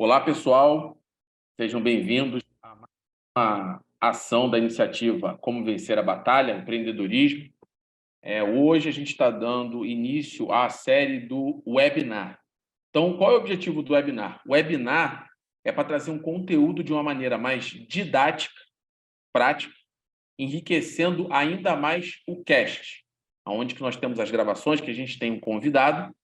Olá, pessoal, sejam bem-vindos a mais uma ação da iniciativa Como Vencer a Batalha, Empreendedorismo. Hoje a gente está dando início à série do webinar. Então, qual é o objetivo do webinar? O webinar é para trazer um conteúdo de uma maneira mais didática, prática, enriquecendo ainda mais o cast, onde que nós temos as gravações, que a gente tem um convidado,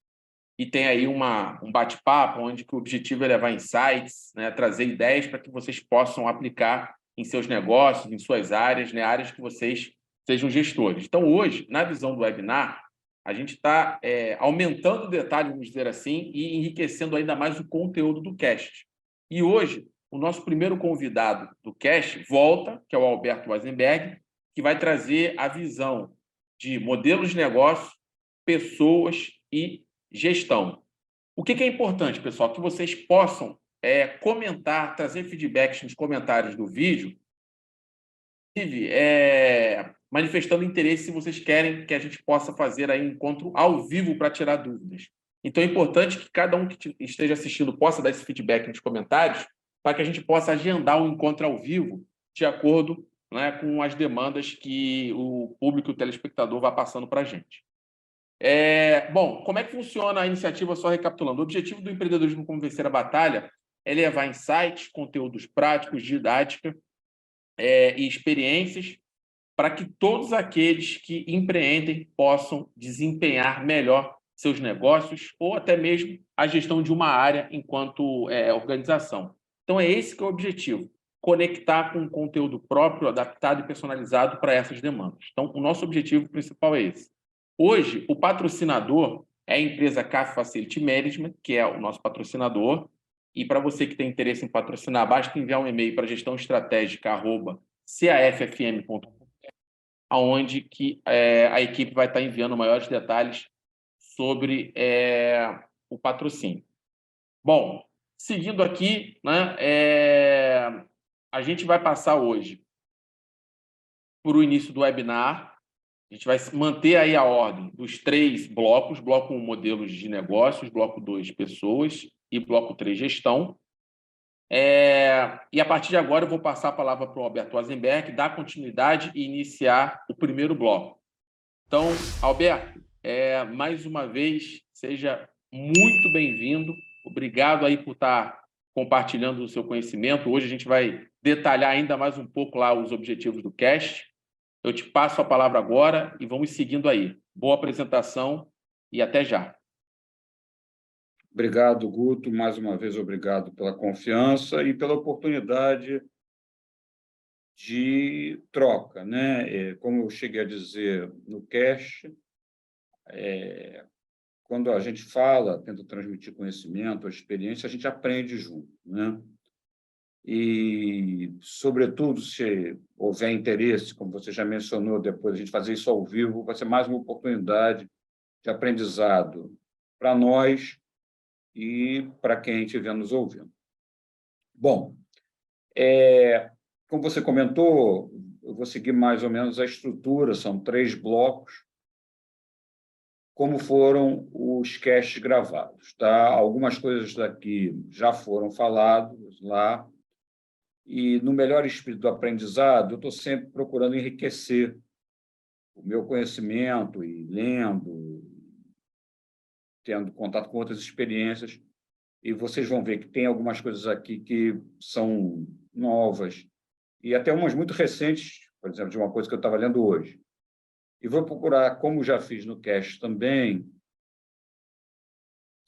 e tem aí um bate-papo, onde que o objetivo é levar insights, né, trazer ideias para que vocês possam aplicar em seus negócios, em suas áreas, né, áreas que vocês sejam gestores. Então, hoje, na visão do webinar, a gente está aumentando o detalhe, vamos dizer assim, e enriquecendo ainda mais o conteúdo do cast. E hoje, o nosso primeiro convidado do cast volta, que é o Alberto Weisenberg, que vai trazer a visão de modelos de negócio, pessoas e gestão. O que é importante, pessoal? Que vocês possam comentar, trazer feedbacks nos comentários do vídeo, manifestando interesse se vocês querem que a gente possa fazer aí um encontro ao vivo para tirar dúvidas. Então é importante que cada um que esteja assistindo possa dar esse feedback nos comentários para que a gente possa agendar um encontro ao vivo de acordo, né, com as demandas que o público e o telespectador vai passando para a gente. Bom, como é que funciona a iniciativa, só recapitulando? O objetivo do empreendedorismo Como Vencer a Batalha é levar insights, conteúdos práticos, didática e experiências para que todos aqueles que empreendem possam desempenhar melhor seus negócios ou até mesmo a gestão de uma área enquanto organização. Então, é esse que é o objetivo, conectar com um conteúdo próprio, adaptado e personalizado para essas demandas. Então, o nosso objetivo principal é esse. Hoje, o patrocinador é a empresa CAF Facility Management, que é o nosso patrocinador. E para você que tem interesse em patrocinar, basta enviar um e-mail para gestãoestratégica@caffm.com, aonde que a equipe vai estar enviando maiores detalhes sobre o patrocínio. Bom, seguindo aqui, né, a gente vai passar hoje por o início do webinar. A gente vai manter aí a ordem dos 3 blocos: bloco 1, modelos de negócios; bloco 2, pessoas; e bloco 3, gestão. E a partir de agora eu vou passar a palavra para o Alberto Weisenberg, dar continuidade e iniciar o primeiro bloco. Então, Alberto, mais uma vez, seja muito bem-vindo. Obrigado aí por estar compartilhando o seu conhecimento. Hoje a gente vai detalhar ainda mais um pouco lá os objetivos do cast. Eu te passo a palavra agora e vamos seguindo aí. Boa apresentação e até já. Obrigado, Guto. Mais uma vez, obrigado pela confiança e pela oportunidade de troca, né? Como eu cheguei a dizer no cast, quando a gente fala, tenta transmitir conhecimento, a experiência, a gente aprende junto, né? E, sobretudo, se houver interesse, como você já mencionou, depois a gente fazer isso ao vivo, vai ser mais uma oportunidade de aprendizado para nós e para quem estiver nos ouvindo. Bom, como você comentou, eu vou seguir mais ou menos a estrutura, são 3 blocos, como foram os casts gravados. Tá? Algumas coisas daqui já foram faladas lá, e no melhor espírito do aprendizado, eu estou sempre procurando enriquecer o meu conhecimento e lendo, tendo contato com outras experiências, e vocês vão ver que tem algumas coisas aqui que são novas, e até umas muito recentes, por exemplo, de uma coisa que eu estava lendo hoje. E vou procurar, como já fiz no cast também,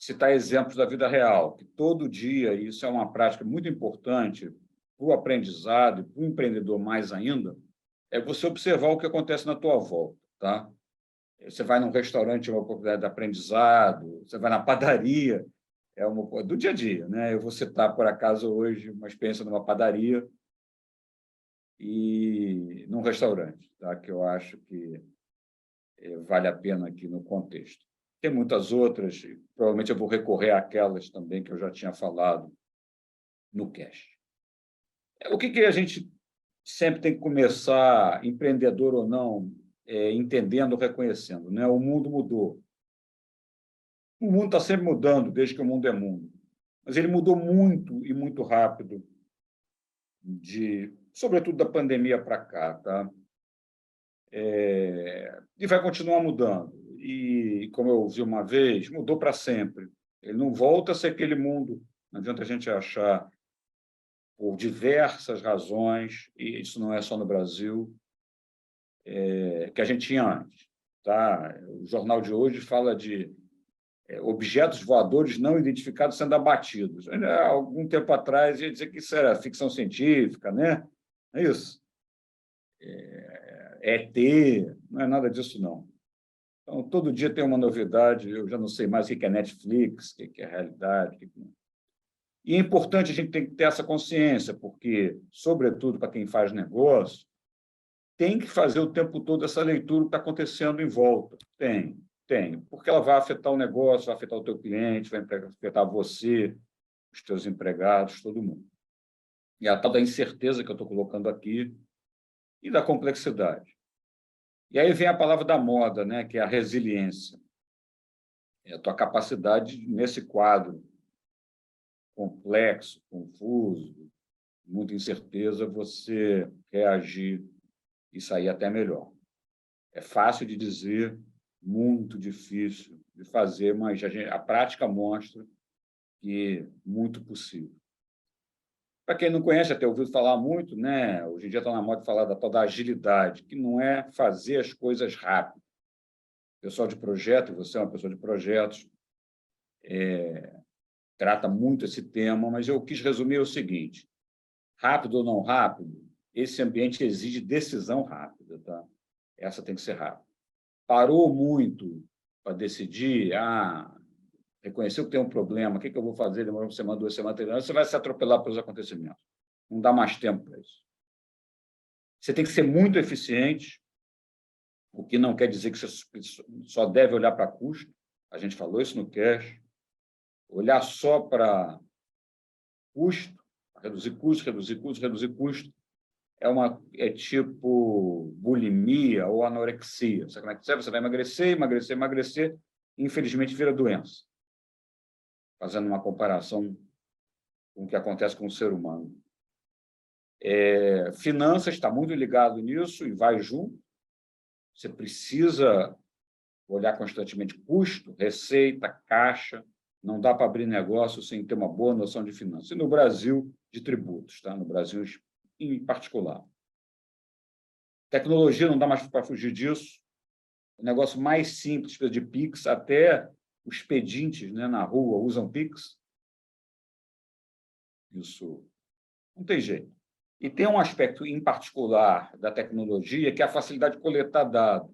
citar exemplos da vida real, que todo dia, e isso é uma prática muito importante para o aprendizado e para o empreendedor mais ainda, é você observar o que acontece na tua volta, tá? Você vai num restaurante, é uma oportunidade de aprendizado; você vai na padaria, é uma do dia a dia, né? Eu vou citar, por acaso, hoje, uma experiência numa padaria e num restaurante, tá? Que eu acho que vale a pena aqui no contexto. Tem muitas outras, provavelmente eu vou recorrer àquelas também que eu já tinha falado no cast. O que a gente sempre tem que começar, empreendedor ou não, entendendo, reconhecendo, né? O mundo mudou. O mundo está sempre mudando, desde que o mundo é mundo. mas ele mudou muito e muito rápido, sobretudo da pandemia para cá, tá? E vai continuar mudando. E, como eu vi uma vez, mudou para sempre. Ele não volta a ser aquele mundo. Não adianta a gente achar, por diversas razões, e isso não é só no Brasil, que a gente tinha antes. Tá? O jornal de hoje fala de objetos voadores não identificados sendo abatidos. Há algum tempo atrás, ia dizer que isso era ficção científica, né? É isso. ET, não é nada disso, não. Então, todo dia tem uma novidade, eu já não sei mais o que é Netflix, o que é realidade. E é importante a gente ter que ter essa consciência, porque, sobretudo para quem faz negócio, tem que fazer o tempo todo essa leitura do que está acontecendo em volta. Tem, porque ela vai afetar o negócio, vai afetar o teu cliente, vai afetar você, os teus empregados, todo mundo. E a tal da incerteza que eu estou colocando aqui e da complexidade. E aí vem a palavra da moda, né, que é a resiliência. É a tua capacidade, nesse quadro complexo, confuso, muita incerteza, você reagir e sair até melhor. É fácil de dizer, muito difícil de fazer, mas a prática mostra que é muito possível. Para quem não conhece, até ouviu falar muito, né? Hoje em dia está na moda falar da tal da agilidade, que não é fazer as coisas rápido. Pessoal de projeto, você é uma pessoa de projetos, trata muito esse tema, mas eu quis resumir o seguinte: rápido ou não rápido, esse ambiente exige decisão rápida, tá? Essa tem que ser rápida. Parou muito para decidir, reconheceu que tem um problema, o que eu vou fazer? Demorou uma semana, 2 semanas, 3 anos, você vai se atropelar pelos acontecimentos. Não dá mais tempo para isso. Você tem que ser muito eficiente, o que não quer dizer que você só deve olhar para custo. A gente falou isso no cash. Olhar só para custo, reduzir custo, reduzir custo, reduzir custo, é tipo bulimia ou anorexia. Sabe como é que é? Você vai emagrecer, emagrecer, emagrecer, e infelizmente vira doença. Fazendo uma comparação com o que acontece com o ser humano. Finanças está muito ligado nisso e vai junto. Você precisa olhar constantemente custo, receita, caixa. Não dá para abrir negócio sem ter uma boa noção de finanças. E no Brasil, de tributos, tá? No Brasil em particular. Tecnologia, não dá mais para fugir disso. O negócio mais simples de Pix, até os pedintes, né, na rua usam Pix. Isso não tem jeito. E tem um aspecto em particular da tecnologia, que é a facilidade de coletar dados.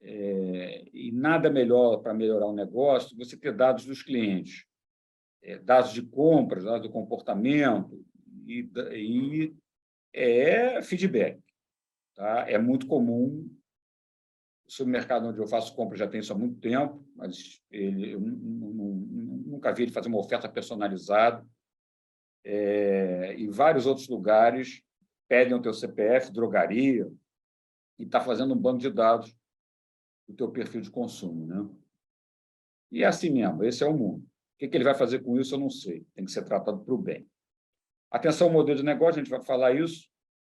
E nada melhor para melhorar o negócio do que você ter dados dos clientes, dados de compras, dados do comportamento e feedback. Tá? É muito comum. O supermercado onde eu faço compras já tem isso há muito tempo, mas eu nunca vi ele fazer uma oferta personalizada. E vários outros lugares pedem o teu CPF, drogaria, e está fazendo um banco de dados do teu perfil de consumo, né? E é assim mesmo, esse é o mundo. O que ele vai fazer com isso, eu não sei. Tem que ser tratado para o bem. Atenção ao modelo de negócio, a gente vai falar isso.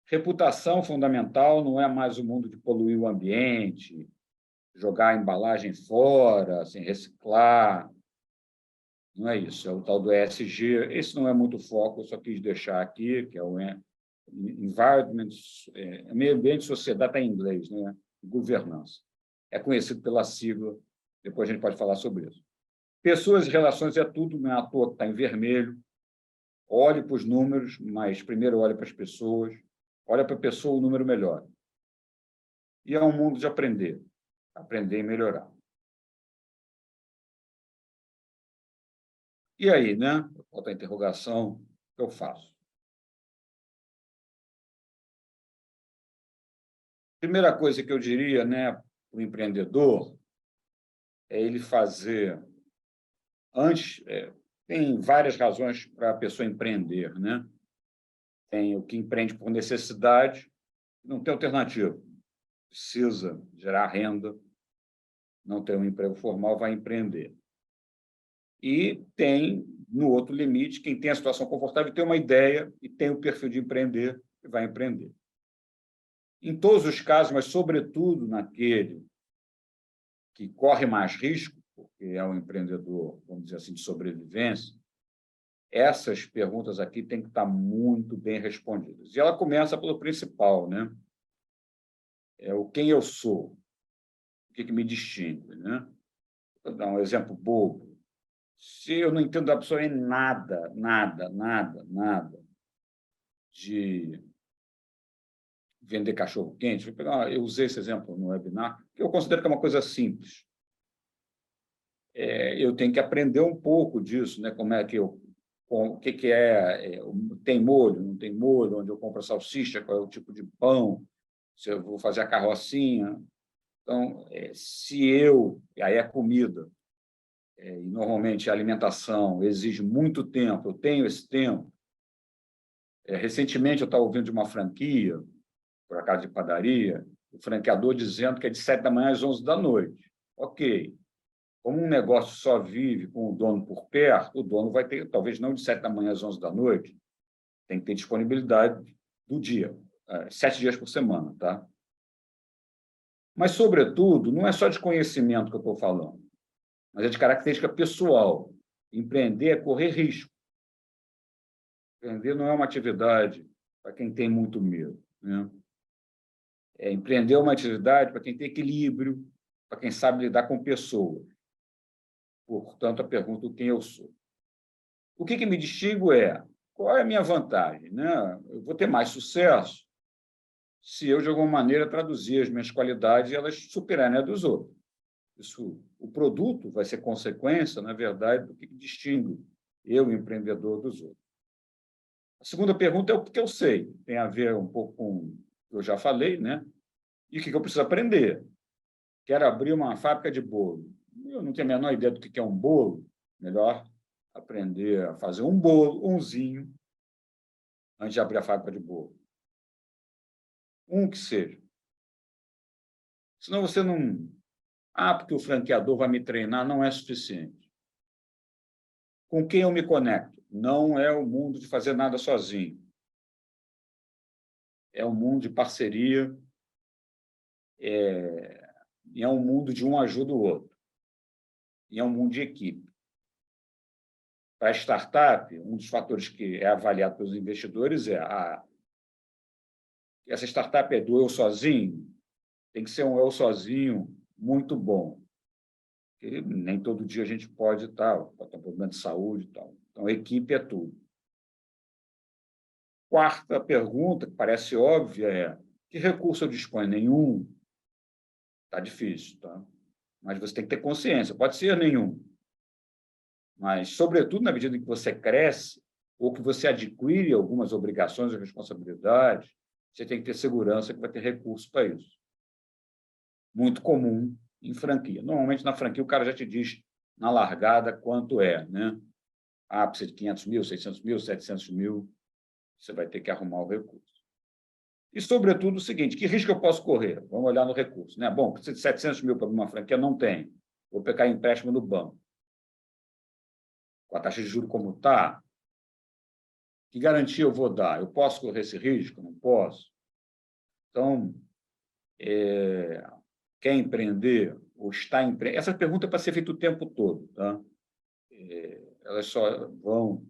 Reputação fundamental, não é mais o mundo de poluir o ambiente, jogar a embalagem fora, sem reciclar. Não é isso, é o tal do ESG. Esse não é muito foco, eu só quis deixar aqui, que é o Environment, Meio Ambiente e Sociedade, está em inglês, né? Governança. É conhecido pela sigla, depois a gente pode falar sobre isso. Pessoas e relações é tudo, não é à toa que está em vermelho. Olhe para os números, mas primeiro olhe para as pessoas. Olha para a pessoa, o número melhor. E é um mundo de aprender e melhorar. E aí, né? Outra interrogação, o que eu faço? Primeira coisa que eu diria, né, para o empreendedor é ele fazer antes. Tem várias razões para a pessoa empreender, né? Tem o que empreende por necessidade, não tem alternativa. Precisa gerar renda, não tem um emprego formal, vai empreender. E tem, no outro limite, quem tem a situação confortável tem uma ideia e tem o perfil de empreender e vai empreender. Em todos os casos, mas sobretudo naquele que corre mais risco, porque é um empreendedor, vamos dizer assim, de sobrevivência, essas perguntas aqui têm que estar muito bem respondidas. E ela começa pelo principal, né? É o quem eu sou, o que me distingue, né? Vou dar um exemplo bobo. Se eu não entendo absolutamente nada de vender cachorro-quente, eu usei esse exemplo no webinar, que eu considero que é uma coisa simples. Eu tenho que aprender um pouco disso, né? Como é que eu, o que tem molho, não tem molho, onde eu compro a salsicha, qual é o tipo de pão, se eu vou fazer a carrocinha. Então, se eu, aí é comida, e normalmente a alimentação exige muito tempo, eu tenho esse tempo. Recentemente eu estava ouvindo de uma franquia, por acaso de padaria, o franqueador dizendo que é de 7 da manhã às 11 da noite. Ok. Como um negócio só vive com o dono por perto, o dono vai ter, talvez não de 7 da manhã às 11 da noite, tem que ter disponibilidade do dia, 7 dias por semana, tá? Mas, sobretudo, não é só de conhecimento que eu estou falando, mas é de característica pessoal. Empreender é correr risco. Empreender não é uma atividade para quem tem muito medo, né? Empreender é uma atividade para quem tem equilíbrio, para quem sabe lidar com pessoas. Portanto, a pergunta é quem eu sou. O que me distingo qual é a minha vantagem, né? Eu vou ter mais sucesso se eu, de alguma maneira, traduzir as minhas qualidades e elas superarem a dos outros. Isso, o produto vai ser consequência, na verdade, do que distingue eu, empreendedor, dos outros. A segunda pergunta é o que eu sei. Tem a ver um pouco com o que eu já falei, né? E o que eu preciso aprender. Quero abrir uma fábrica de bolo. Eu não tenho a menor ideia do que é um bolo. Melhor aprender a fazer um bolo, umzinho, antes de abrir a fábrica de bolo. Um que seja. Senão você não... porque o franqueador vai me treinar, não é suficiente. Com quem eu me conecto? Não é o mundo de fazer nada sozinho. É um mundo de parceria, e é um mundo de um ajuda o outro. E é um mundo de equipe. Para a startup, um dos fatores que é avaliado pelos investidores essa startup é do eu sozinho, tem que ser um eu sozinho muito bom. Porque nem todo dia a gente pode ter um problema de saúde e tal. Então, a equipe é tudo. Quarta pergunta, que parece óbvia, que recurso eu disponho? Nenhum. Está difícil, tá? Mas você tem que ter consciência. Pode ser nenhum. Mas, sobretudo, na medida em que você cresce ou que você adquire algumas obrigações e responsabilidades, você tem que ter segurança que vai ter recurso para isso. Muito comum em franquia. Normalmente, na franquia, o cara já te diz na largada quanto é, né? Precisa de 500 mil, 600 mil, 700 mil, você vai ter que arrumar o recurso. E, sobretudo, o seguinte, que risco eu posso correr? Vamos olhar no recurso, né? Bom, precisa de 700 mil para uma franquia? Não tem. Vou pegar empréstimo no banco. Com a taxa de juros como está, que garantia eu vou dar? Eu posso correr esse risco? Não posso. Então, quer empreender ou está empreendendo? Essa pergunta é para ser feita o tempo todo, tá? Elas só vão,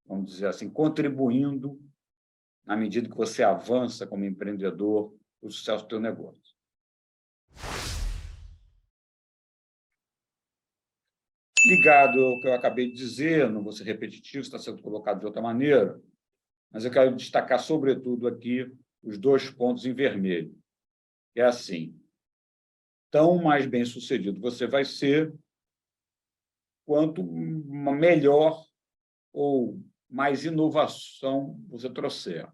vamos dizer assim, contribuindo na medida que você avança como empreendedor para o sucesso do seu negócio. Ligado ao que eu acabei de dizer, não vou ser repetitivo, está sendo colocado de outra maneira, mas eu quero destacar, sobretudo, aqui os 2 pontos em vermelho. É assim, tão mais bem-sucedido você vai ser quanto melhor ou mais inovação você trouxer.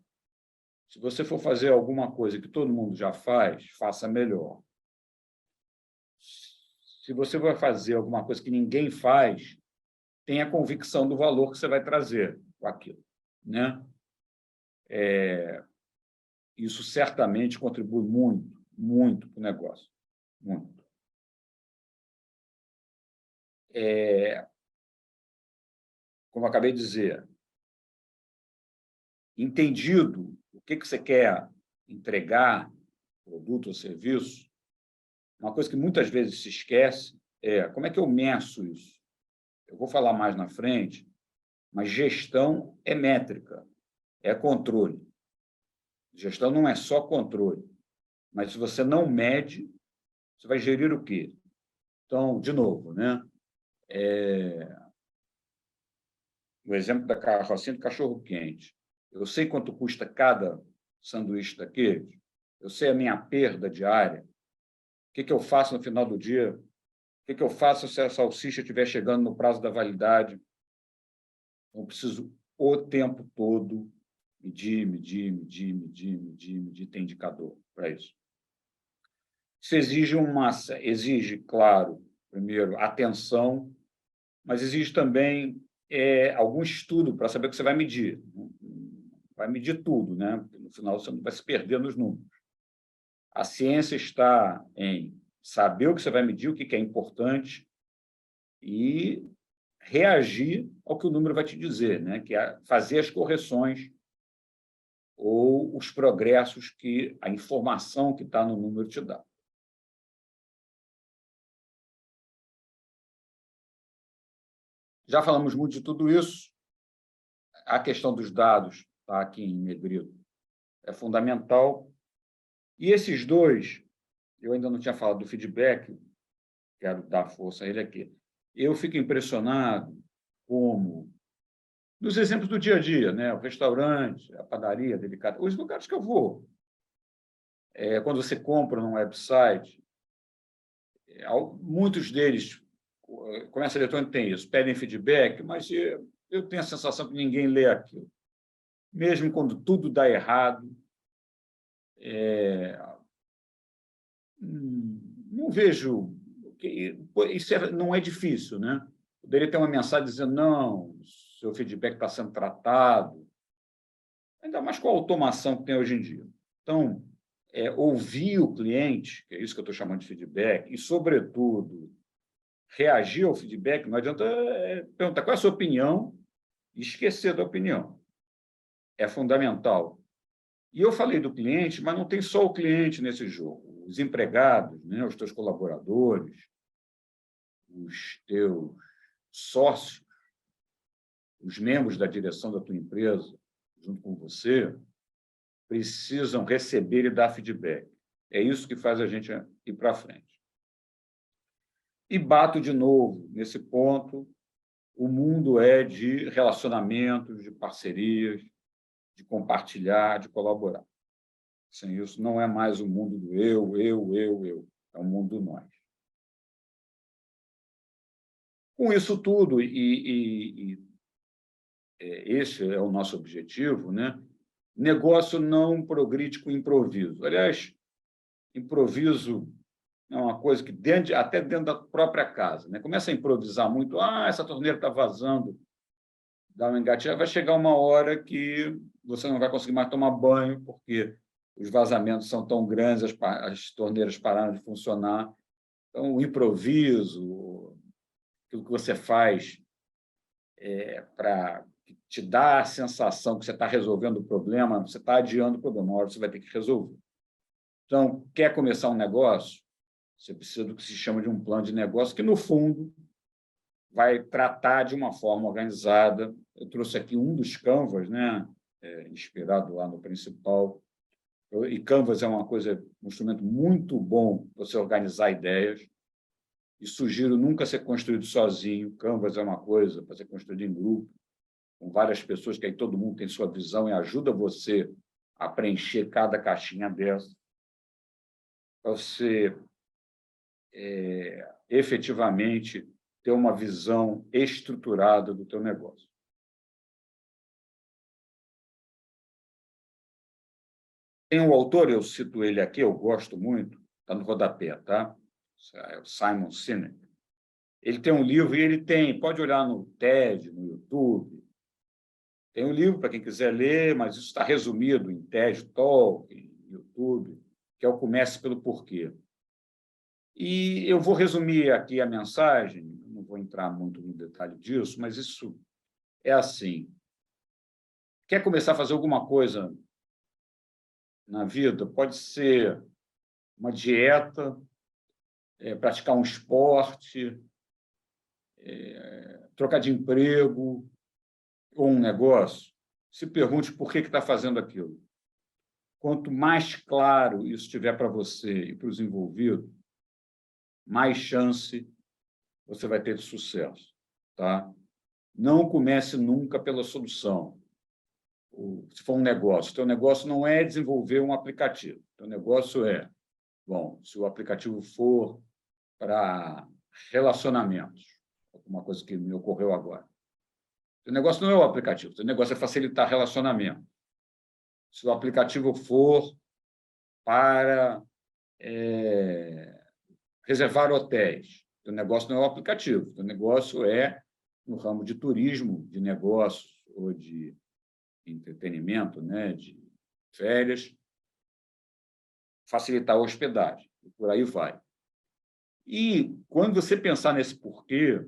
Se você for fazer alguma coisa que todo mundo já faz, faça melhor. Se você vai fazer alguma coisa que ninguém faz, tenha convicção do valor que você vai trazer com aquilo, né? Isso certamente contribui muito para o negócio. Muito. como eu acabei de dizer, entendido o que você quer entregar, produto ou serviço, uma coisa que muitas vezes se esquece é como é que eu meço isso? Eu vou falar mais na frente, mas gestão é métrica, é controle. Gestão não é só controle, mas se você não mede, você vai gerir o quê? Então, de novo, né? O exemplo da carrocinha do cachorro-quente. Eu sei quanto custa cada sanduíche daqueles, eu sei a minha perda diária, o que eu faço no final do dia, o que eu faço se a salsicha estiver chegando no prazo da validade. Eu preciso o tempo todo medir, ter indicador para isso. Isso exige, claro, primeiro, atenção, mas exige também algum estudo para saber o que você vai medir. Vai medir tudo, né? Porque, no final, você não vai se perder nos números. A ciência está em saber o que você vai medir, o que é importante, e reagir ao que o número vai te dizer, né? Que é fazer as correções ou os progressos que a informação que está no número te dá. Já falamos muito de tudo isso. A questão dos dados está aqui em negrito. É fundamental. E esses dois, eu ainda não tinha falado do feedback, quero dar força a ele aqui. Eu fico impressionado como, nos exemplos do dia a dia, né? O restaurante, a padaria, os lugares que eu vou. Quando você compra num website, muitos deles, comércio eletrônico tem isso, pedem feedback, mas eu tenho a sensação que ninguém lê aquilo. Mesmo quando tudo dá errado, não vejo... Isso não é difícil, né? Poderia ter uma mensagem dizendo, não, seu feedback está sendo tratado, ainda mais com a automação que tem hoje em dia. Então, ouvir o cliente, que é isso que eu estou chamando de feedback, e, sobretudo, reagir ao feedback, não adianta perguntar qual é a sua opinião e esquecer da opinião. É fundamental. E eu falei do cliente, mas não tem só o cliente nesse jogo. Os empregados, né, os teus colaboradores, os teus sócios, os membros da direção da tua empresa, junto com você, precisam receber e dar feedback. É isso que faz a gente ir para frente. E bato de novo nesse ponto, o mundo é de relacionamentos, de parcerias, de compartilhar, de colaborar. Sem isso, não é mais o mundo do eu. É o mundo do nós. Com isso tudo, esse é o nosso objetivo, né? Negócio não progride com improviso. Aliás, improviso é uma coisa que, até dentro da própria casa, né? Começa a improvisar muito. Essa torneira está vazando, dá uma engatilhada, vai chegar uma hora que você não vai conseguir mais tomar banho, porque os vazamentos são tão grandes, as torneiras pararam de funcionar. Então, o improviso, aquilo que você faz para te dar a sensação que você está resolvendo o problema, você está adiando o problema, uma hora você vai ter que resolver. Então, quer começar um negócio? Você precisa do que se chama de um plano de negócio, que, no fundo, vai tratar de uma forma organizada. Eu trouxe aqui um dos Canvas, né? Inspirado lá no principal. E Canvas é um instrumento muito bom para você organizar ideias. E sugiro nunca ser construído sozinho. Canvas é uma coisa para ser construído em grupo, com várias pessoas, que aí todo mundo tem sua visão e ajuda você a preencher cada caixinha dessa, para você efetivamente ter uma visão estruturada do teu negócio. Tem um autor, eu cito ele aqui, eu gosto muito, está no rodapé, tá? É o Simon Sinek. Ele tem um livro, e ele pode olhar no TED, no YouTube, tem um livro para quem quiser ler, mas isso está resumido em TED Talk, em YouTube, que é o Comece pelo Porquê. E eu vou resumir aqui a mensagem, não vou entrar muito no detalhe disso, mas isso é assim: quer começar a fazer alguma coisa na vida? Pode ser uma dieta, praticar um esporte, trocar de emprego ou um negócio. Se pergunte por que está fazendo aquilo. Quanto mais claro isso estiver para você e para os envolvidos, mais chance você vai ter de sucesso, tá? Não comece nunca pela solução. Se for um negócio, teu negócio não é desenvolver um aplicativo. Teu negócio é, bom, se o aplicativo for para relacionamentos, uma coisa que me ocorreu agora. Teu negócio não é o aplicativo, teu negócio é facilitar relacionamento. Se o aplicativo for para reservar hotéis, teu negócio não é o aplicativo, teu negócio é no ramo de turismo, de negócios ou de entretenimento, né, de férias, facilitar a hospedagem, e por aí vai. E, quando você pensar nesse porquê,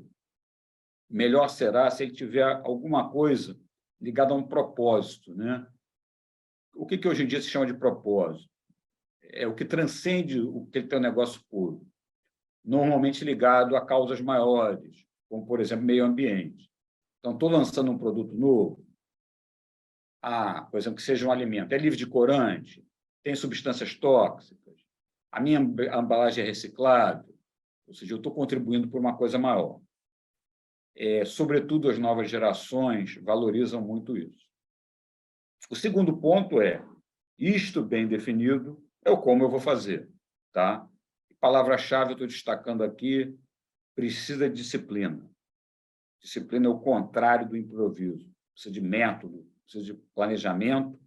melhor será se ele tiver alguma coisa ligada a um propósito, né? O que hoje em dia se chama de propósito? É o que transcende o que tem um negócio puro, normalmente ligado a causas maiores, como, por exemplo, meio ambiente. Então, estou lançando um produto novo, por exemplo, que seja um alimento, é livre de corante, tem substâncias tóxicas, a minha embalagem é reciclável, ou seja, eu estou contribuindo por uma coisa maior. Sobretudo, as novas gerações valorizam muito isso. O segundo ponto é, isto bem definido, é o como eu vou fazer. Tá? Palavra-chave, eu estou destacando aqui, precisa de disciplina. Disciplina é o contrário do improviso. Precisa de método, precisa de planejamento,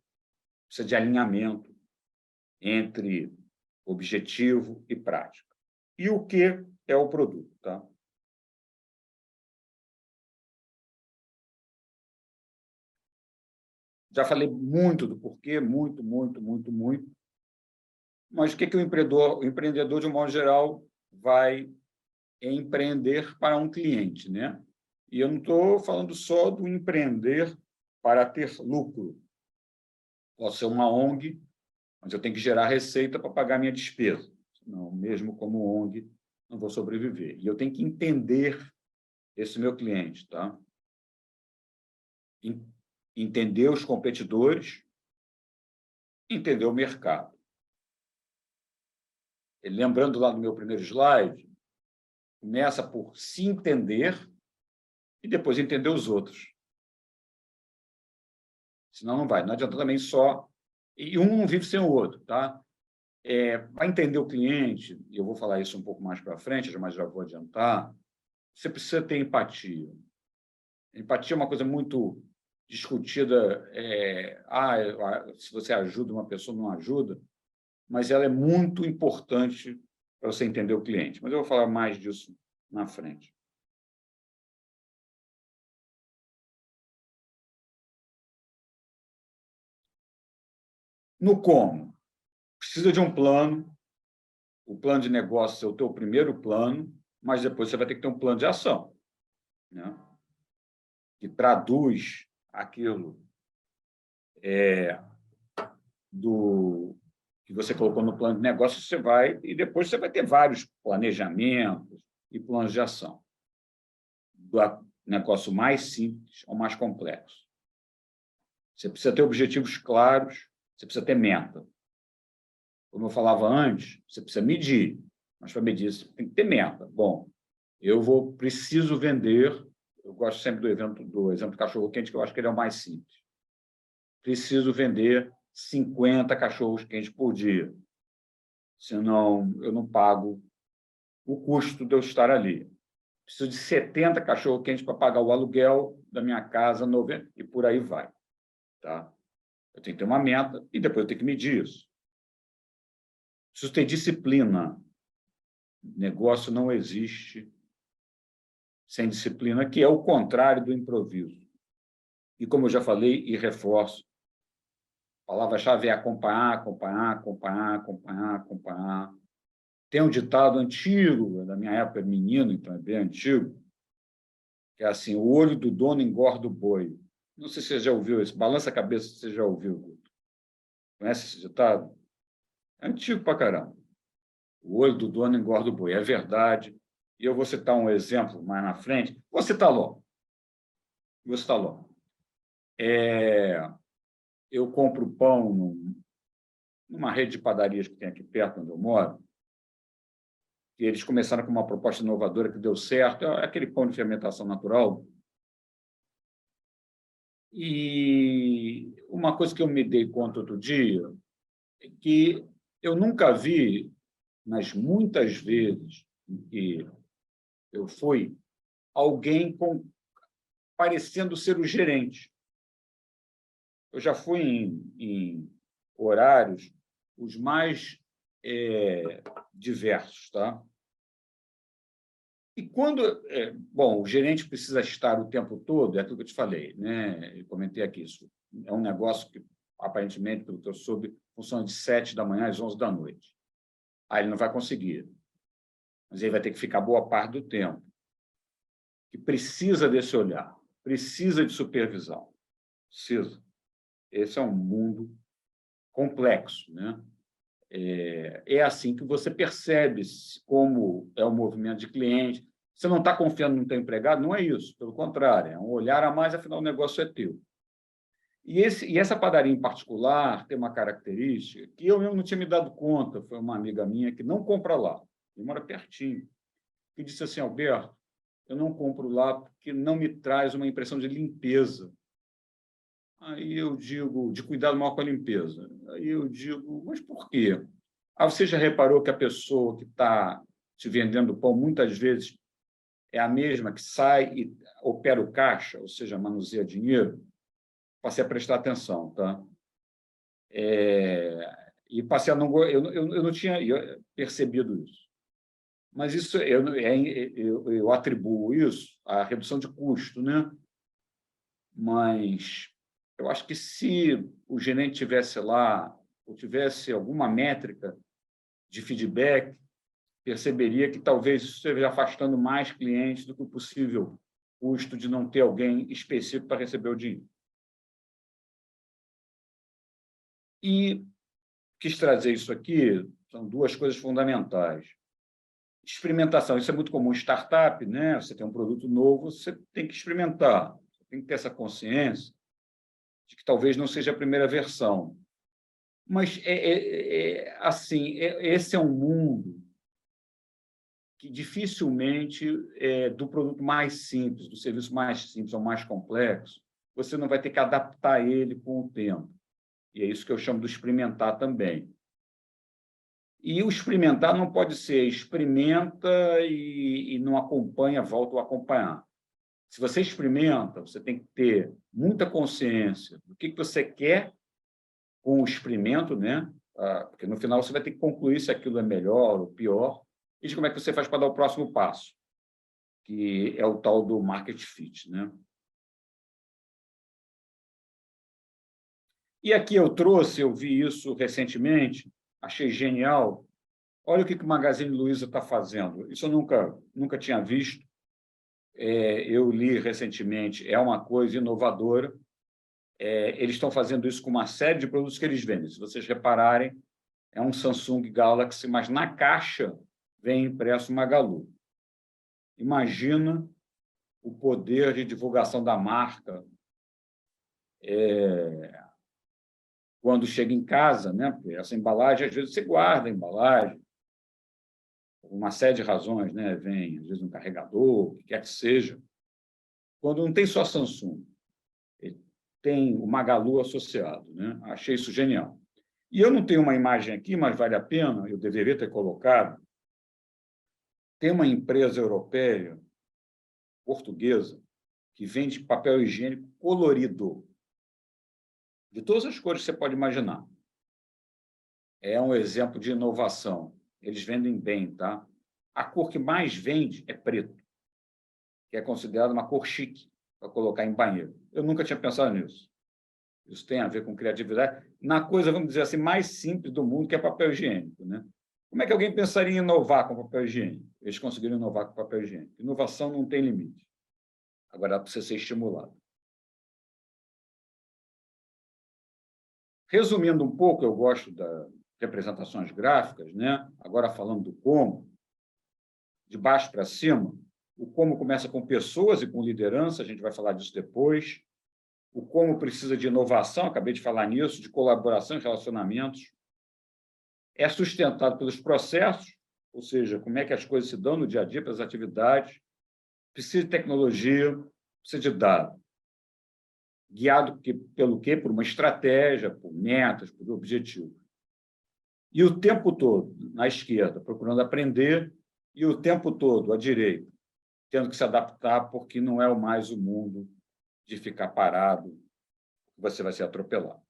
precisa de alinhamento entre objetivo e prática. E o que é o produto? Tá? Já falei muito do porquê, muito, mas o que o empreendedor, de um modo geral, vai empreender para um cliente, né? E eu não estou falando só do empreender para ter lucro. Posso ser uma ONG, mas eu tenho que gerar receita para pagar minha despesa. Senão, mesmo como ONG, não vou sobreviver. E eu tenho que entender esse meu cliente, tá? Entender os competidores, entender o mercado. E lembrando lá do meu primeiro slide, começa por se entender e depois entender os outros. Senão não vai. Não adianta também só... E um não vive sem o outro, tá? Para entender o cliente, e eu vou falar isso um pouco mais para frente, mas já vou adiantar, você precisa ter empatia. Empatia é uma coisa muito discutida, se você ajuda uma pessoa, não ajuda, mas ela é muito importante para você entender o cliente. Mas eu vou falar mais disso na frente. No como? Precisa de um plano. O plano de negócio é o teu primeiro plano, mas depois você vai ter que ter um plano de ação, né? Que traduz aquilo do que você colocou no plano de negócio, e depois você vai ter vários planejamentos e planos de ação, do negócio mais simples ao mais complexo. Você precisa ter objetivos claros, você precisa ter meta. Como eu falava antes, você precisa medir, mas para medir você tem que ter meta. Bom, preciso vender, eu gosto sempre do exemplo do cachorro-quente, que eu acho que ele é o mais simples. Preciso vender 50 cachorros-quentes por dia, senão eu não pago o custo de eu estar ali. Preciso de 70 cachorro-quentes para pagar o aluguel da minha casa, 90, e por aí vai. Tá? Eu tenho que ter uma meta e depois eu tenho que medir isso. Preciso ter disciplina. Negócio não existe sem disciplina, que é o contrário do improviso. E, como eu já falei e reforço, a palavra-chave é acompanhar. Tem um ditado antigo, da minha época, menino, então é bem antigo, que é assim, o olho do dono engorda o boi. Não sei se você já ouviu isso, balança a cabeça se você já ouviu. Conhece esse ditado? É antigo pra caramba. O olho do dono engorda o boi. É verdade. E eu vou citar um exemplo mais na frente. Vou citar logo. Eu compro pão numa rede de padarias que tem aqui perto onde eu moro, e eles começaram com uma proposta inovadora que deu certo, é aquele pão de fermentação natural. E uma coisa que eu me dei conta outro dia é que eu nunca vi, nas muitas vezes em que eu fui, alguém parecendo ser o gerente. Eu já fui em horários os mais diversos, tá? E quando, bom, o gerente precisa estar o tempo todo, é aquilo que eu te falei, né? Eu comentei aqui isso. É um negócio que, aparentemente, pelo que eu soube, funciona de 7 da manhã às 11 da noite. Aí ele não vai conseguir. Mas ele vai ter que ficar boa parte do tempo. Que precisa desse olhar, precisa de supervisão. Precisa. Esse é um mundo complexo, né? É assim que você percebe como é o movimento de cliente. Você não está confiando no teu empregado? Não é isso, pelo contrário, é um olhar a mais, afinal o negócio é teu. E essa padaria em particular tem uma característica que eu mesmo não tinha me dado conta, foi uma amiga minha que não compra lá, que mora pertinho, que disse assim, Alberto, eu não compro lá porque não me traz uma impressão de limpeza. Aí eu digo, de cuidado maior com a limpeza. Aí eu digo, mas por quê? Você já reparou que a pessoa que está te vendendo pão, muitas vezes, é a mesma que sai e opera o caixa, ou seja, manuseia dinheiro? Passei a prestar atenção, tá? E passei a não... Eu não tinha percebido isso. Mas isso eu atribuo isso à redução de custo, né? Mas eu acho que se o gerente tivesse lá, ou tivesse alguma métrica de feedback, perceberia que talvez isso esteja afastando mais clientes do que o possível custo de não ter alguém específico para receber o dinheiro. E quis trazer isso aqui, são duas coisas fundamentais. Experimentação, isso é muito comum em startup, né? Você tem um produto novo, você tem que experimentar, você tem que ter essa consciência de que talvez não seja a primeira versão. Mas, assim, esse é um mundo que dificilmente, do produto mais simples, do serviço mais simples ao mais complexo, você não vai ter que adaptar ele com o tempo. E é isso que eu chamo de experimentar também. E o experimentar não pode ser experimenta e não acompanha, volta a acompanhar. Se você experimenta, você tem que ter muita consciência do que você quer com o experimento, né? Porque no final você vai ter que concluir se aquilo é melhor ou pior, e de como é que você faz para dar o próximo passo, que é o tal do market fit, né? E aqui eu vi isso recentemente, achei genial. Olha o que o Magazine Luiza está fazendo. Isso eu nunca tinha visto. Eu li recentemente, é uma coisa inovadora. Eles estão fazendo isso com uma série de produtos que eles vendem. Se vocês repararem, é um Samsung Galaxy, mas na caixa vem impresso Magalu. Imagina o poder de divulgação da marca quando chega em casa, né? Porque essa embalagem, às vezes, você guarda a embalagem, por uma série de razões, né? Vem, às vezes, um carregador, o que quer que seja. Quando não tem só Samsung, tem o Magalu associado, né? Achei isso genial. E eu não tenho uma imagem aqui, mas vale a pena, eu deveria ter colocado. Tem uma empresa europeia, portuguesa, que vende papel higiênico colorido, de todas as cores que você pode imaginar. É um exemplo de inovação. Eles vendem bem, tá? A cor que mais vende é preto, que é considerada uma cor chique para colocar em banheiro. Eu nunca tinha pensado nisso. Isso tem a ver com criatividade. Na coisa, vamos dizer assim, mais simples do mundo, que é papel higiênico, né? Como é que alguém pensaria em inovar com papel higiênico? Eles conseguiram inovar com papel higiênico. Inovação não tem limite. Agora dá para você ser estimulado. Resumindo um pouco, eu gosto das representações gráficas, né? Agora falando do como, de baixo para cima, o como começa com pessoas e com liderança, a gente vai falar disso depois. O como precisa de inovação, acabei de falar nisso, de colaboração e relacionamentos. É sustentado pelos processos, ou seja, como é que as coisas se dão no dia a dia, pelas atividades. Precisa de tecnologia, precisa de dado. Guiado pelo quê? Por uma estratégia, por metas, por objetivos. E o tempo todo, na esquerda, procurando aprender, e o tempo todo, à direita, tendo que se adaptar, porque não é mais o mundo de ficar parado, você vai ser atropelado.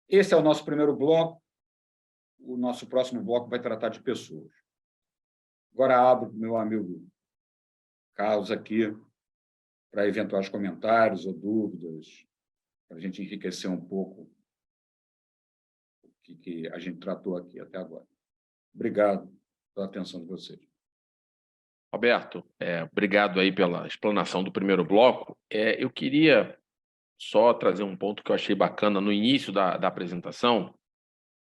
Esse é o nosso primeiro bloco. O nosso próximo bloco vai tratar de pessoas. Agora abro para o meu amigo Carlos aqui, para eventuais comentários ou dúvidas, para a gente enriquecer um pouco o que a gente tratou aqui até agora. Obrigado pela atenção de vocês. Roberto, obrigado aí pela explanação do primeiro bloco. Eu queria só trazer um ponto que eu achei bacana no início da apresentação,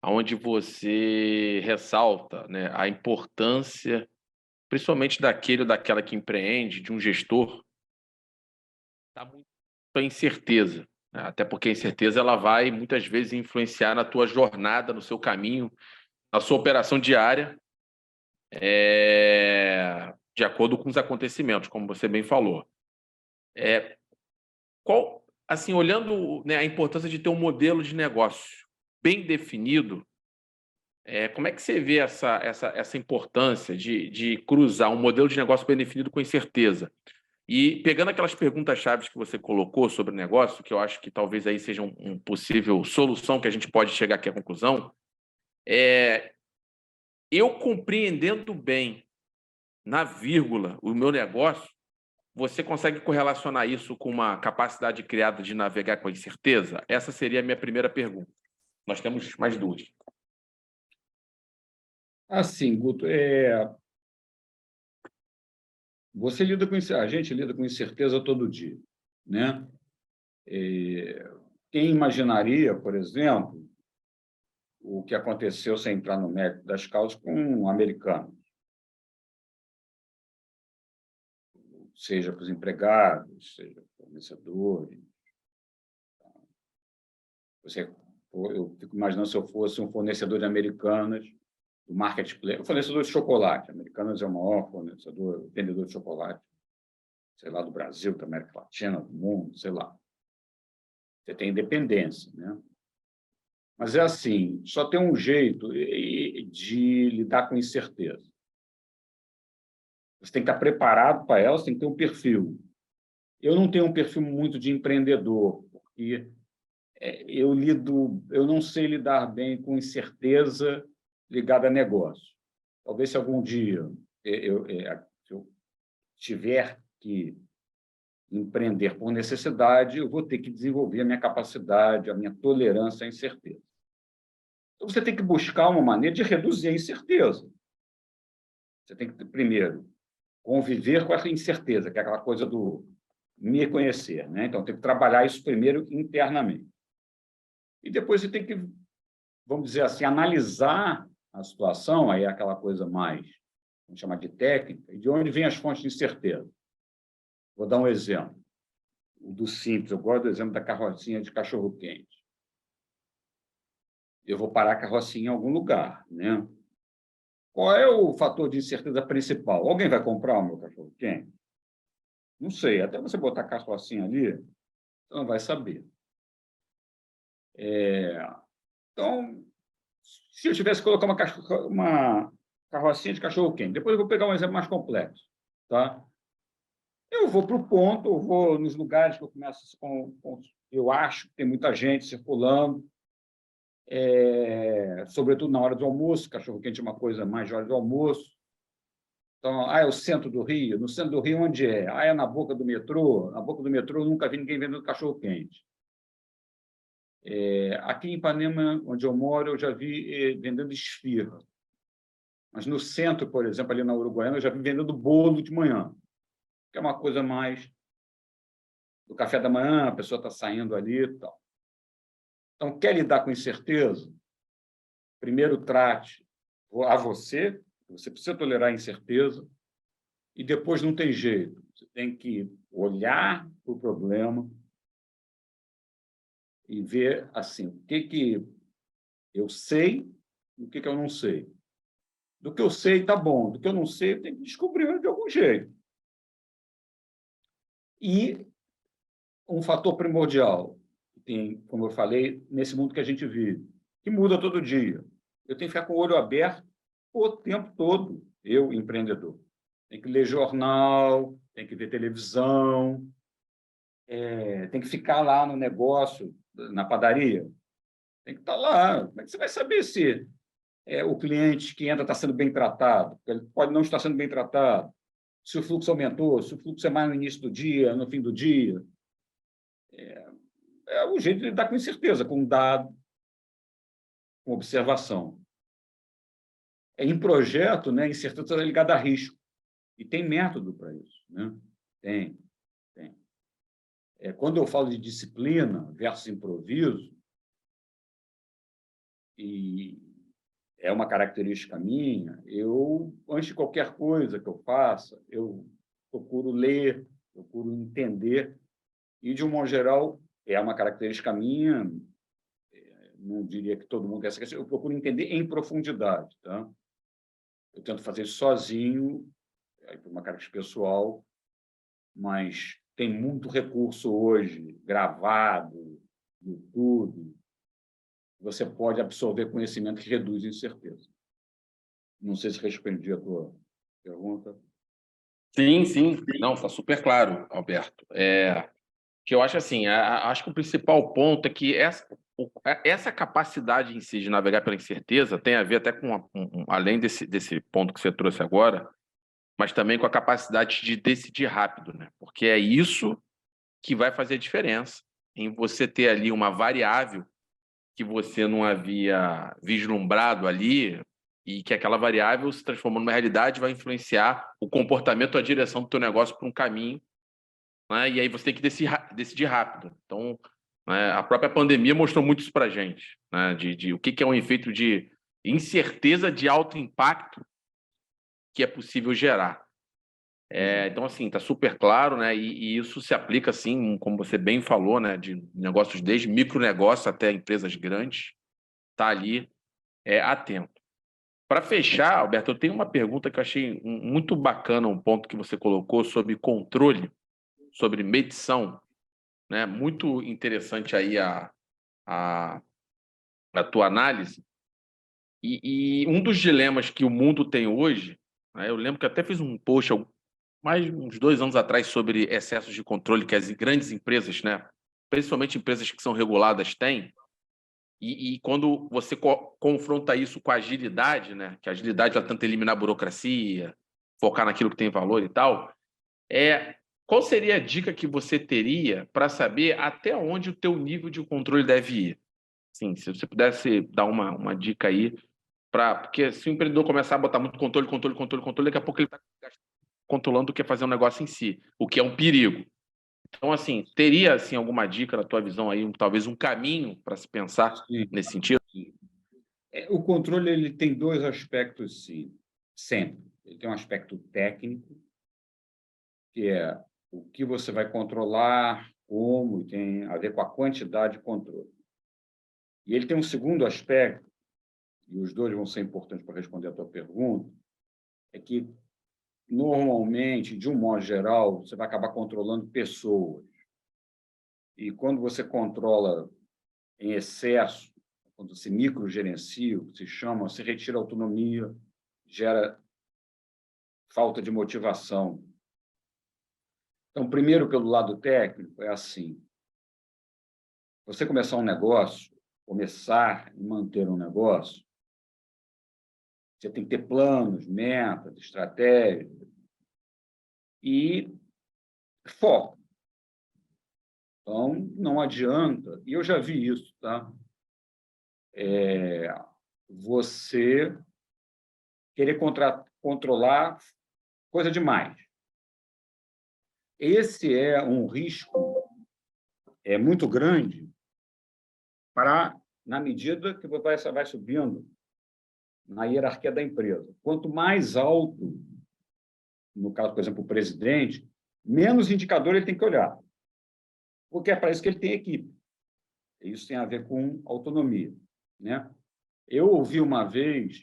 onde você ressalta, né, a importância, principalmente daquele ou daquela que empreende, de um gestor, está muito a incerteza, né? Até porque a incerteza ela vai muitas vezes influenciar na tua jornada, no seu caminho, na sua operação diária, de acordo com os acontecimentos, como você bem falou. Qual, assim, olhando, né, a importância de ter um modelo de negócio bem definido, como é que você vê essa importância de cruzar um modelo de negócio bem definido com incerteza? E pegando aquelas perguntas-chave que você colocou sobre o negócio, que eu acho que talvez aí seja um possível solução que a gente pode chegar aqui à conclusão, eu compreendendo bem, na vírgula, o meu negócio, você consegue correlacionar isso com uma capacidade criada de navegar com incerteza? Essa seria a minha primeira pergunta. Nós temos mais duas. Assim, Guto, você lida com isso, a gente lida com incerteza todo dia, né? Quem imaginaria, por exemplo, o que aconteceu, sem entrar no mérito das causas, com um americano, seja para os empregados, seja para os fornecedores. Eu fico imaginando se eu fosse um fornecedor de Americanas, do marketplace, o fornecedor de chocolate. Americanas é o maior vendedor de chocolate, sei lá, do Brasil, da América Latina, do mundo, sei lá. Você tem independência, né? Mas é assim, só tem um jeito de lidar com incerteza. Você tem que estar preparado para ela, você tem que ter um perfil. Eu não tenho um perfil muito de empreendedor, porque eu não sei lidar bem com incerteza ligada a negócio. Talvez se algum dia se eu tiver que empreender por necessidade, eu vou ter que desenvolver a minha capacidade, a minha tolerância à incerteza. Então, você tem que buscar uma maneira de reduzir a incerteza. Você tem que, primeiro, conviver com essa incerteza, que é aquela coisa do me conhecer, né? Então, tem que trabalhar isso primeiro internamente. E depois você tem que, vamos dizer assim, analisar a situação, aí é aquela coisa mais, vamos chamar de técnica, e de onde vêm as fontes de incerteza. Vou dar um exemplo, o do simples, eu gosto do exemplo da carrocinha de cachorro-quente. Eu vou parar a carrocinha em algum lugar, né? Qual é o fator de incerteza principal? Alguém vai comprar o meu cachorro-quente? Não sei, até você botar a carrocinha ali, você não vai saber. Então, se eu tivesse que colocar uma carrocinha de cachorro-quente, depois eu vou pegar um exemplo mais complexo, tá? Eu vou para o ponto, eu vou nos lugares que eu começo eu acho que tem muita gente circulando, sobretudo na hora do almoço, cachorro-quente é uma coisa mais de hora do almoço. Então, é o centro do Rio. No centro do Rio, onde é? É na boca do metrô. Na boca do metrô, eu nunca vi ninguém vendendo cachorro-quente. Aqui em Ipanema, onde eu moro, eu já vi vendendo esfirra. Mas no centro, por exemplo, ali na Uruguaiana, eu já vi vendendo bolo de manhã. que é uma coisa mais do café da manhã, a pessoa está saindo ali e tal. Então, quer lidar com incerteza? Primeiro trate a você precisa tolerar a incerteza, e depois não tem jeito. Você tem que olhar para o problema e ver assim, o que eu sei e o que eu não sei. Do que eu sei, está bom. Do que eu não sei, eu tenho que descobrir de algum jeito. E um fator primordial, que tem, como eu falei, nesse mundo que a gente vive, que muda todo dia. Eu tenho que ficar com o olho aberto o tempo todo, eu, empreendedor. Tem que ler jornal, tem que ver televisão, tem que ficar lá no negócio, na padaria. Tem que estar lá. Como é que você vai saber se o cliente que entra está sendo bem tratado? Ele pode não estar sendo bem tratado. Se o fluxo aumentou, se o fluxo é mais no início do dia, no fim do dia. É o jeito de lidar com incerteza, com dado, com observação. Em projeto, né, incerteza é ligada a risco. E tem método para isso. Né? Tem. Quando eu falo de disciplina versus improviso, e é uma característica minha, eu, antes de qualquer coisa que eu faça, eu procuro ler, procuro entender, e, de um modo geral, é uma característica minha, não diria que todo mundo tem essa questão, eu procuro entender em profundidade. Tá? Eu tento fazer sozinho, por uma característica pessoal, mas tem muito recurso hoje, gravado, YouTube, você pode absorver conhecimento que reduz incerteza. Não sei se respondi a tua pergunta. Sim, sim. Não, está super claro, Alberto. Que eu acho assim, acho que o principal ponto é que essa capacidade em si de navegar pela incerteza tem a ver até com, além desse ponto que você trouxe agora, mas também com a capacidade de decidir rápido, né? Porque é isso que vai fazer a diferença em você ter ali uma variável que você não havia vislumbrado ali e que aquela variável se transformou numa realidade vai influenciar o comportamento, a direção do teu negócio para um caminho, né? E aí você tem que decidir rápido. Então, né, a própria pandemia mostrou muito isso para a gente, né? De o que é um efeito de incerteza de alto impacto que é possível gerar. Então, assim, está super claro, né? E isso se aplica, assim, como você bem falou, né? De negócios desde micronegócio até empresas grandes, tá ali atento. Para fechar, Alberto, eu tenho uma pergunta que eu achei muito bacana, um ponto que você colocou sobre controle, sobre medição, né? Muito interessante aí a, a tua análise. E um dos dilemas que o mundo tem hoje, né? Eu lembro que até fiz um post mais uns 2 anos atrás sobre excessos de controle que as grandes empresas, né? Principalmente empresas que são reguladas, têm. E quando você confronta isso com a agilidade, né? Que a agilidade ela tenta eliminar a burocracia, focar naquilo que tem valor e tal, qual seria a dica que você teria para saber até onde o teu nível de controle deve ir? Sim, se você pudesse dar uma dica aí, porque se o empreendedor começar a botar muito controle, daqui a pouco ele está controlando o que é fazer um negócio em si, o que é um perigo. Então, assim, teria assim, alguma dica na tua visão aí, talvez um caminho para se pensar Sim, nesse sentido? sim. O controle ele tem dois aspectos, sim, sempre. Ele tem um aspecto técnico, que é o que você vai controlar, como, e tem a ver com a quantidade de controle. E ele tem um segundo aspecto, e os dois vão ser importantes para responder a tua pergunta, é que, normalmente, de um modo geral, você vai acabar controlando pessoas. E quando você controla em excesso, quando se microgerencia, o que se chama, se retira autonomia, gera falta de motivação. Então, primeiro, pelo lado técnico, é assim: você começar um negócio, começar e manter um negócio, você tem que ter planos, metas, estratégias e foco. Então, não adianta, e eu já vi isso, tá? Você querer controlar coisa demais. esse é um risco muito grande na medida que você vai subindo na hierarquia da empresa. Quanto mais alto, no caso, por exemplo, o presidente, menos indicador ele tem que olhar, porque é para isso que ele tem equipe. Isso tem a ver com autonomia, né? Eu ouvi uma vez,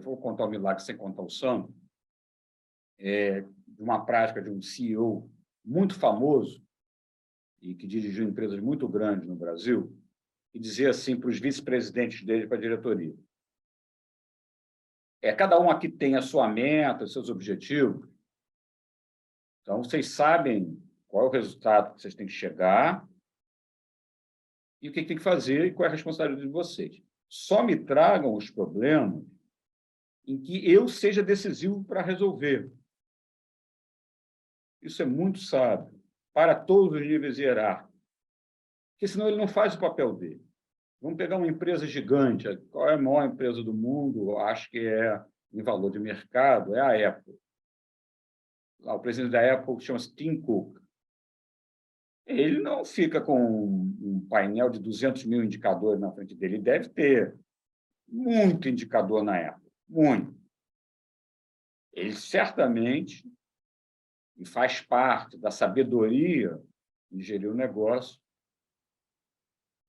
vou contar um milagre sem contar o santo, de uma prática de um CEO muito famoso e que dirigiu empresas muito grandes no Brasil, e dizia assim para os vice-presidentes dele, para a diretoria: cada um aqui tem a sua meta, os seus objetivos, então vocês sabem qual é o resultado que vocês têm que chegar e o que tem que fazer e qual é a responsabilidade de vocês. Só me tragam os problemas em que eu seja decisivo para resolver. Isso é muito sábio para todos os níveis hierárquicos, porque senão ele não faz o papel dele. Vamos pegar uma empresa gigante. Qual é a maior empresa do mundo? Acho que em valor de mercado, é a Apple. Lá, o presidente da Apple chama-se Tim Cook. Ele não fica com um painel de 200 mil indicadores na frente dele. Ele deve ter muito indicador na Apple, muito. Ele certamente, e faz parte da sabedoria de gerir o negócio,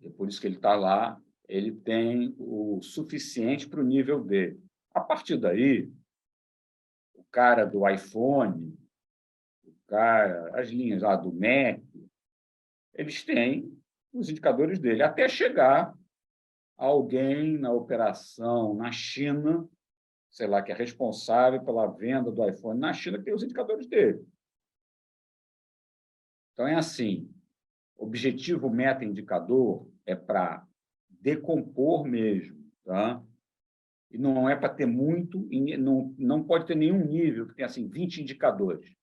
é por isso que ele está lá, ele tem o suficiente para o nível dele. A partir daí, o cara do iPhone, as linhas lá do Mac, eles têm os indicadores dele, até chegar alguém na operação na China, sei lá, que é responsável pela venda do iPhone na China, que tem os indicadores dele. Então, é assim, objetivo meta-indicador é para decompor mesmo, tá? E não é para ter muito, não pode ter nenhum nível que tenha assim, 20 indicadores.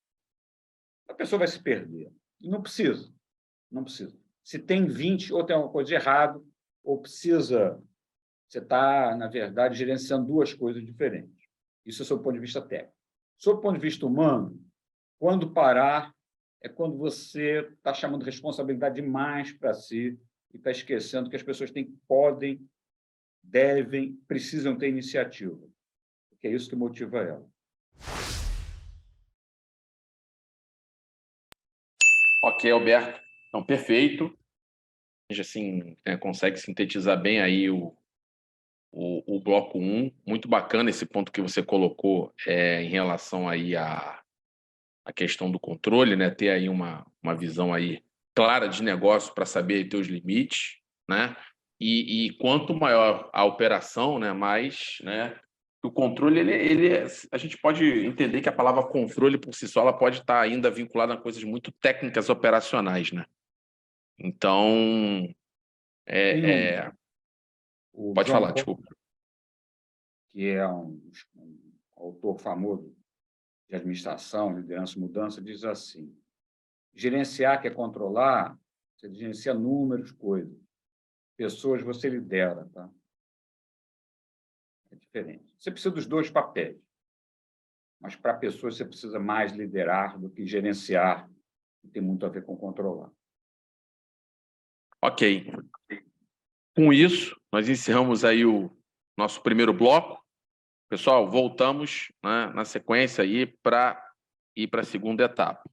A pessoa vai se perder. E não precisa. Não precisa. Se tem 20, ou tem alguma coisa de errado, ou precisa... Você está, na verdade, gerenciando duas coisas diferentes. Isso é do ponto de vista técnico. Sob o ponto de vista humano, quando parar, é quando você está chamando responsabilidade demais para si e está esquecendo que as pessoas podem, devem, precisam ter iniciativa. Porque é isso que motiva ela. Ok, Alberto. Então, perfeito. A gente assim, consegue sintetizar bem aí o bloco 1. Muito bacana esse ponto que você colocou em relação aí à questão do controle, né? Ter aí uma visão aí clara de negócio para saber ter os limites, né? E quanto maior a operação, né, mais, né, o controle a gente pode entender que a palavra controle por si só ela pode estar ainda vinculada a coisas muito técnicas operacionais, né? Então, pode John falar, Paul, desculpa. que é um autor famoso de administração, liderança e mudança, diz assim: gerenciar quer controlar, você gerencia números, coisas. Pessoas você lidera, tá? É diferente. Você precisa dos dois papéis, mas para pessoas você precisa mais liderar do que gerenciar, que tem muito a ver com controlar. Ok. Com isso, nós encerramos aí o nosso primeiro bloco. Pessoal, voltamos, né, na sequência aí para ir para a segunda etapa.